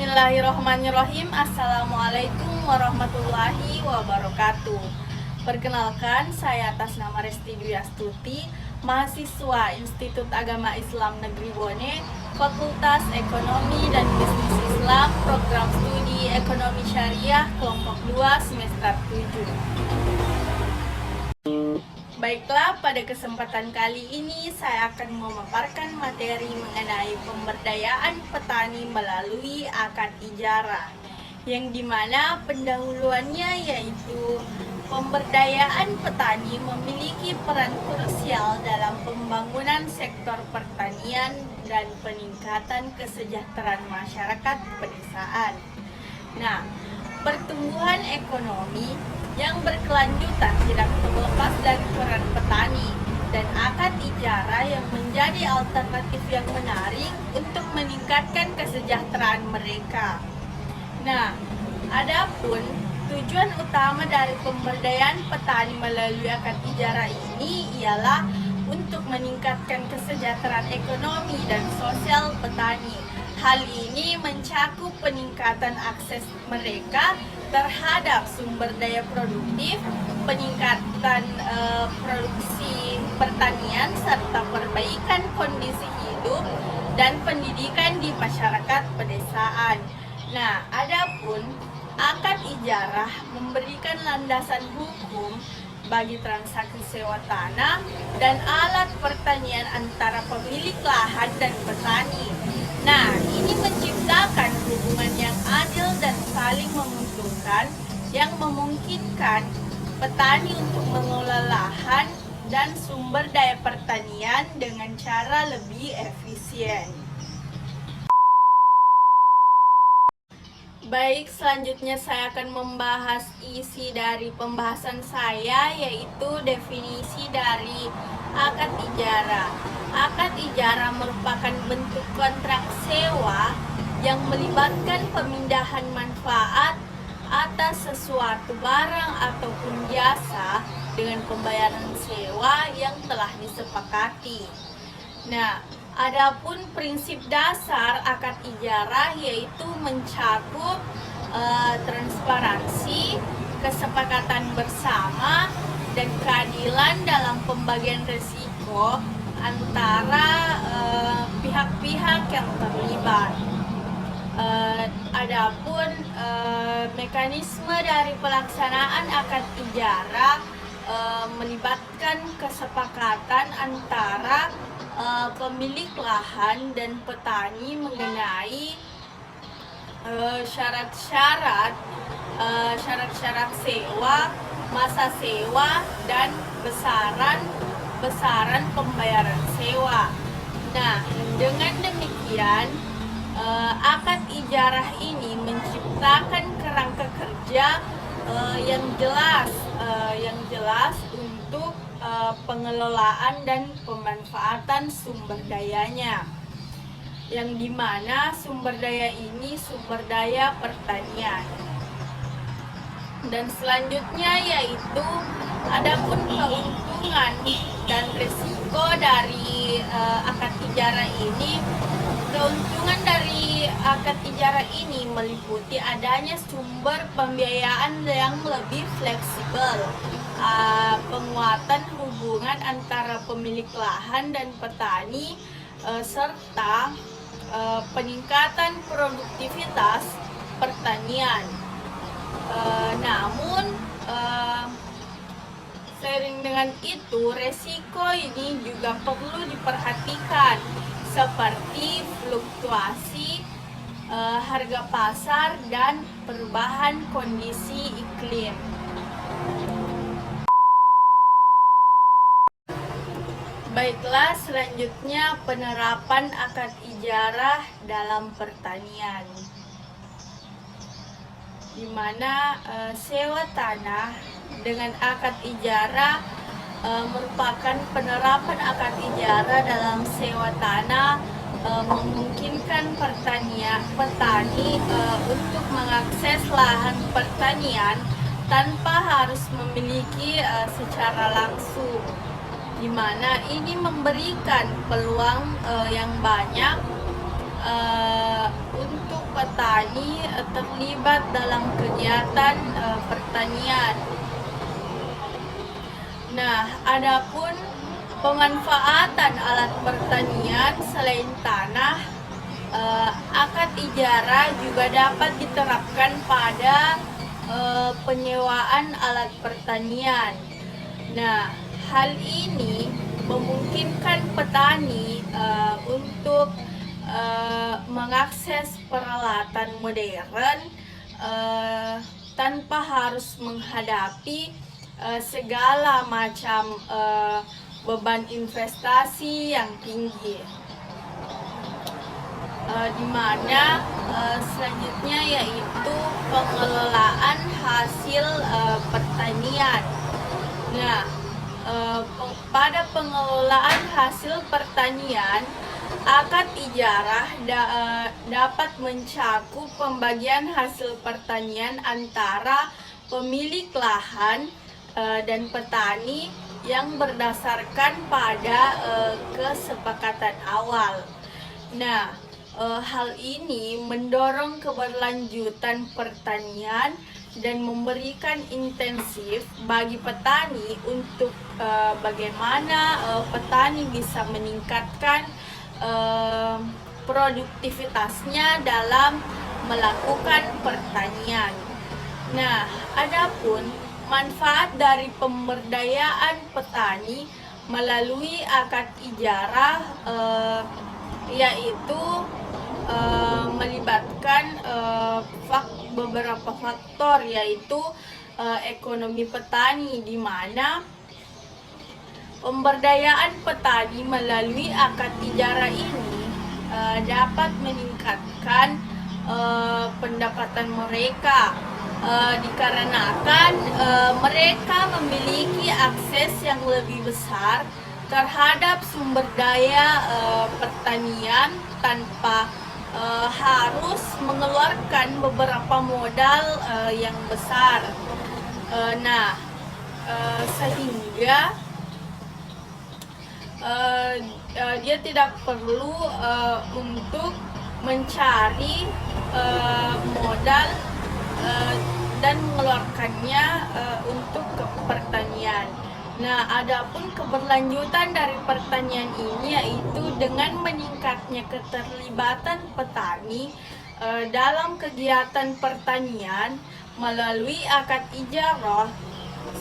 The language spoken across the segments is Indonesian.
Bismillahirrahmanirrahim. Assalamualaikum warahmatullahi wabarakatuh. Perkenalkan, saya atas nama Resti Dwi Astuti, mahasiswa Institut Agama Islam Negeri Bone, Fakultas Ekonomi dan Bisnis Islam, Program Studi Ekonomi Syariah, Kelompok 2, Semester 7. Baiklah, pada kesempatan kali ini saya akan memaparkan materi mengenai pemberdayaan petani melalui akad ijarah, yang dimana pendahuluannya yaitu pemberdayaan petani memiliki peran krusial dalam pembangunan sektor pertanian dan peningkatan kesejahteraan masyarakat pedesaan. Nah, pertumbuhan ekonomi yang berkelanjutan tidak terlepas dari peran petani dan akad ijarah yang menjadi alternatif yang menarik untuk meningkatkan kesejahteraan mereka. Nah, adapun tujuan utama dari pemberdayaan petani melalui akad ijarah ini ialah untuk meningkatkan kesejahteraan ekonomi dan sosial petani. Hal ini mencakup peningkatan akses mereka terhadap sumber daya produktif, peningkatan produksi pertanian, serta perbaikan kondisi hidup dan pendidikan di masyarakat pedesaan. Nah, adapun akad ijarah memberikan landasan hukum bagi transaksi sewa tanah dan alat pertanian antara pemilik lahan dan petani. Nah, ini menciptakan hubungan yang adil dan saling menguntungkan yang memungkinkan petani untuk mengelola lahan dan sumber daya pertanian dengan cara lebih efisien. Baik, selanjutnya saya akan membahas isi dari pembahasan saya, yaitu definisi dari akad ijarah. Akad ijarah merupakan bentuk kontrak sewa yang melibatkan pemindahan manfaat atas sesuatu barang ataupun jasa dengan pembayaran sewa yang telah disepakati. Nah, adapun prinsip dasar akad ijarah yaitu mencakup transparansi, kesepakatan bersama, dan keadilan dalam pembagian risiko antara pihak-pihak yang terlibat. Adapun mekanisme dari pelaksanaan akad ijarah melibatkan kesepakatan antara pemilik lahan dan petani mengenai syarat-syarat sewa, masa sewa, dan besaran pembayaran sewa. Nah, dengan demikian akad ijarah ini menciptakan kerangka kerja yang jelas untuk pengelolaan dan pemanfaatan sumber dayanya, yang dimana sumber daya ini sumber daya pertanian. Dan selanjutnya yaitu adapun keuntungan dan risiko dari akad ijarah ini. Keuntungan dari akad ijarah ini meliputi adanya sumber pembiayaan yang lebih fleksibel, penguatan hubungan antara pemilik lahan dan petani, serta peningkatan produktivitas pertanian. Namun seiring dengan itu, resiko ini juga perlu diperhatikan, seperti fluktuasi harga pasar dan perubahan kondisi iklim. Baiklah, selanjutnya penerapan akad ijarah dalam pertanian, di mana sewa tanah dengan akad ijarah merupakan penerapan akad ijarah dalam sewa tanah, memungkinkan petani untuk mengakses lahan pertanian tanpa harus memiliki secara langsung, di mana ini memberikan peluang yang banyak untuk petani terlibat dalam kegiatan pertanian. Nah, adapun pemanfaatan alat pertanian selain tanah, akad ijarah juga dapat diterapkan pada penyewaan alat pertanian. Nah, hal ini memungkinkan petani untuk mengakses peralatan modern tanpa harus menghadapi segala macam beban investasi yang tinggi. Di mana selanjutnya yaitu pengelolaan hasil pertanian. Nah, pada pengelolaan hasil pertanian, akad ijarah dapat mencakup pembagian hasil pertanian antara pemilik lahan dan petani yang berdasarkan pada kesepakatan awal. Nah, hal ini mendorong keberlanjutan pertanian dan memberikan intensif bagi petani untuk bagaimana petani bisa meningkatkan produktivitasnya dalam melakukan pertanian. Nah, adapun manfaat dari pemberdayaan petani melalui akad ijarah yaitu melibatkan beberapa faktor, yaitu ekonomi petani, di mana pemberdayaan petani melalui akad ijarah ini dapat meningkatkan pendapatan mereka, dikarenakan mereka memiliki akses yang lebih besar terhadap sumber daya pertanian tanpa harus mengeluarkan beberapa modal yang besar. Sehingga dia tidak perlu untuk mencari modal dan mengeluarkannya untuk pertanian. Nah, adapun keberlanjutan dari pertanian ini yaitu dengan meningkatnya keterlibatan petani dalam kegiatan pertanian melalui akad ijarah,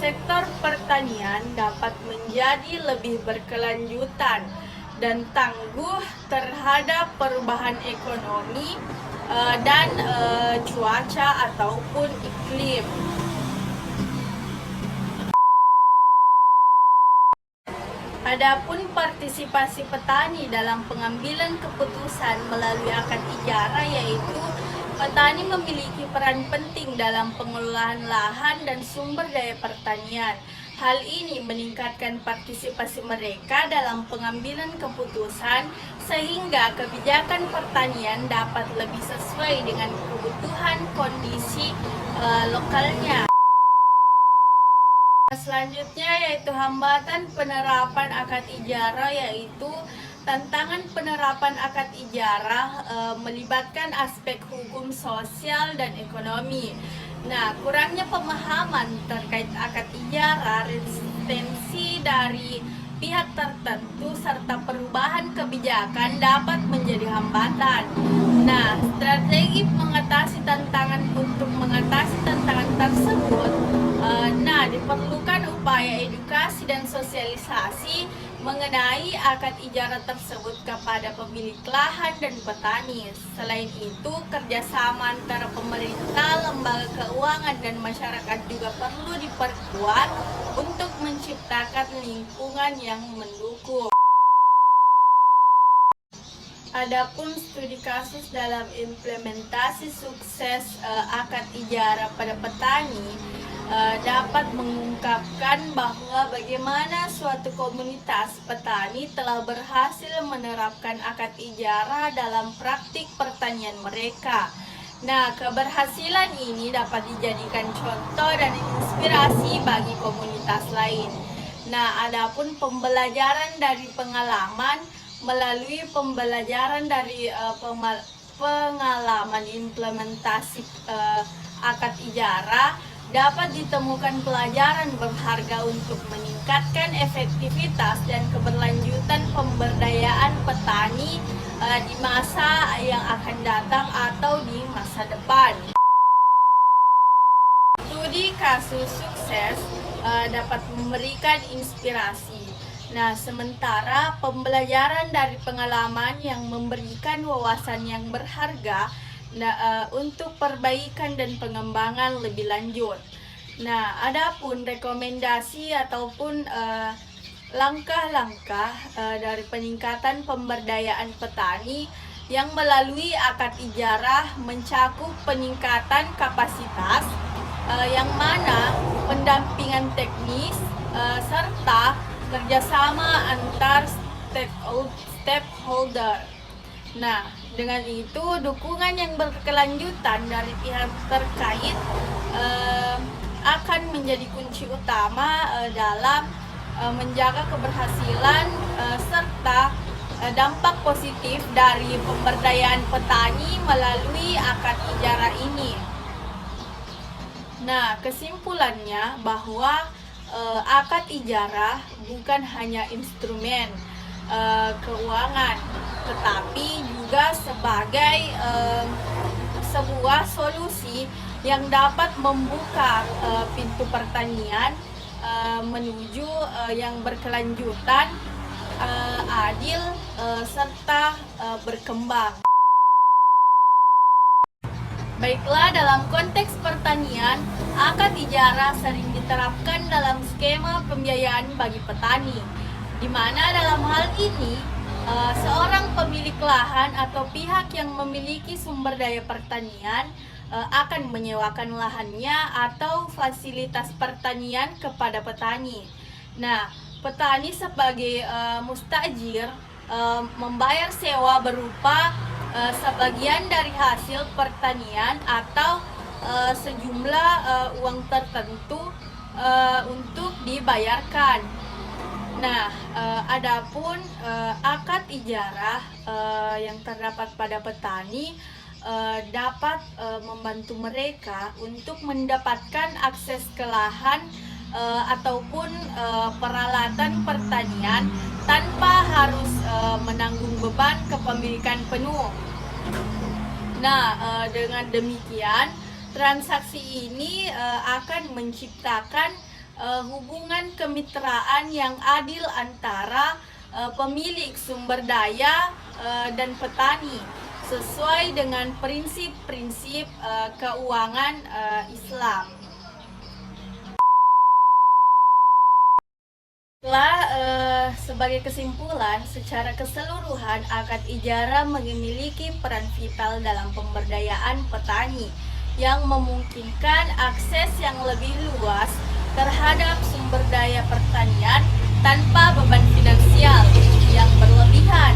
sektor pertanian dapat menjadi lebih berkelanjutan dan tangguh terhadap perubahan ekonomi dan cuaca ataupun iklim. Adapun partisipasi petani dalam pengambilan keputusan melalui akad ijarah, yaitu petani memiliki peran penting dalam pengelolaan lahan dan sumber daya pertanian. Hal ini meningkatkan partisipasi mereka dalam pengambilan keputusan sehingga kebijakan pertanian dapat lebih sesuai dengan kebutuhan kondisi lokalnya. Selanjutnya yaitu hambatan penerapan akad ijarah, yaitu tantangan penerapan akad ijarah melibatkan aspek hukum, sosial, dan ekonomi. Nah, kurangnya pemahaman terkait akad ijarah, resistensi dari pihak tertentu, serta perubahan kebijakan dapat menjadi hambatan. Nah, strategi mengatasi tantangan tersebut, diperlukan upaya edukasi dan sosialisasi mengenai akad ijarah tersebut kepada pemilik lahan dan petani. Selain itu, kerjasama antara pemerintah, lembaga keuangan, dan masyarakat juga perlu diperkuat untuk menciptakan lingkungan yang mendukung. Adapun studi kasus dalam implementasi sukses akad ijarah pada petani dapat mengungkapkan bahwa bagaimana suatu komunitas petani telah berhasil menerapkan akad ijarah dalam praktik pertanian mereka. Nah, keberhasilan ini dapat dijadikan contoh dan inspirasi bagi komunitas lain. Nah, adapun pembelajaran dari pengalaman melalui pembelajaran dari pengalaman implementasi akad ijarah, dapat ditemukan pelajaran berharga untuk meningkatkan efektivitas dan keberlanjutan pemberdayaan petani di masa yang akan datang atau di masa depan. Studi kasus sukses dapat memberikan inspirasi. Nah, sementara pembelajaran dari pengalaman yang memberikan wawasan yang berharga untuk perbaikan dan pengembangan lebih lanjut. Nah, adapun rekomendasi ataupun langkah-langkah dari peningkatan pemberdayaan petani yang melalui akad ijarah mencakup peningkatan kapasitas, yang mana pendampingan teknis serta kerjasama antar stakeholder. Nah, dengan itu dukungan yang berkelanjutan dari pihak terkait akan menjadi kunci utama dalam menjaga keberhasilan serta dampak positif dari pemberdayaan petani melalui akad ijarah ini. Nah, kesimpulannya bahwa akad ijarah bukan hanya instrumen keuangan, tetapi juga sebagai sebuah solusi yang dapat membuka pintu pertanian menuju yang berkelanjutan, adil, serta berkembang. Baiklah, dalam konteks pertanian, akad ijarah sering diterapkan dalam skema pembiayaan bagi petani, di mana dalam hal ini seorang pemilik lahan atau pihak yang memiliki sumber daya pertanian akan menyewakan lahannya atau fasilitas pertanian kepada petani. Nah, petani sebagai mustajir membayar sewa berupa sebagian dari hasil pertanian atau sejumlah uang tertentu untuk dibayarkan. Nah, adapun akad ijarah yang terdapat pada petani dapat membantu mereka untuk mendapatkan akses ke lahan ataupun peralatan pertanian tanpa harus menanggung beban kepemilikan penuh. Nah, dengan demikian transaksi ini akan menciptakan hubungan kemitraan yang adil antara pemilik sumber daya dan petani sesuai dengan prinsip-prinsip keuangan Islam. Sebagai kesimpulan, secara keseluruhan akad ijarah memiliki peran vital dalam pemberdayaan petani yang memungkinkan akses yang lebih luas terhadap sumber daya pertanian tanpa beban finansial yang berlebihan.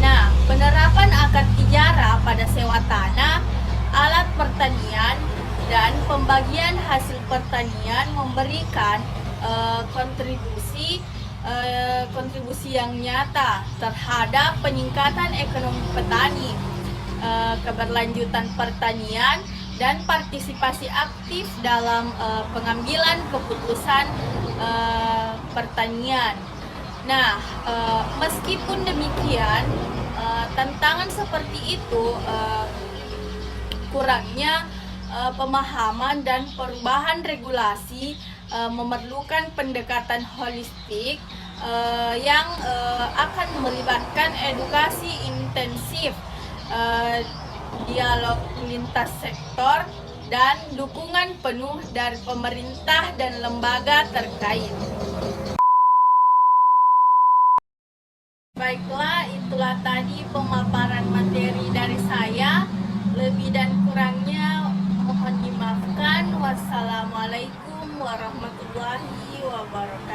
Nah, penerapan akad ijarah pada sewa tanah, alat pertanian, dan pembagian hasil pertanian memberikan kontribusi yang nyata terhadap peningkatan ekonomi petani, keberlanjutan pertanian, dan partisipasi aktif dalam pengambilan keputusan pertanian. Nah, meskipun demikian, tantangan seperti itu kurangnya pemahaman dan perubahan regulasi memerlukan pendekatan holistik yang akan melibatkan edukasi intensif, dialog lintas sektor, dan dukungan penuh dari pemerintah dan lembaga terkait. Baiklah, itulah tadi pemaparan materi dari saya. Lebih dan kurangnya mohon dimaafkan. Wassalamualaikum warahmatullahi wabarakatuh.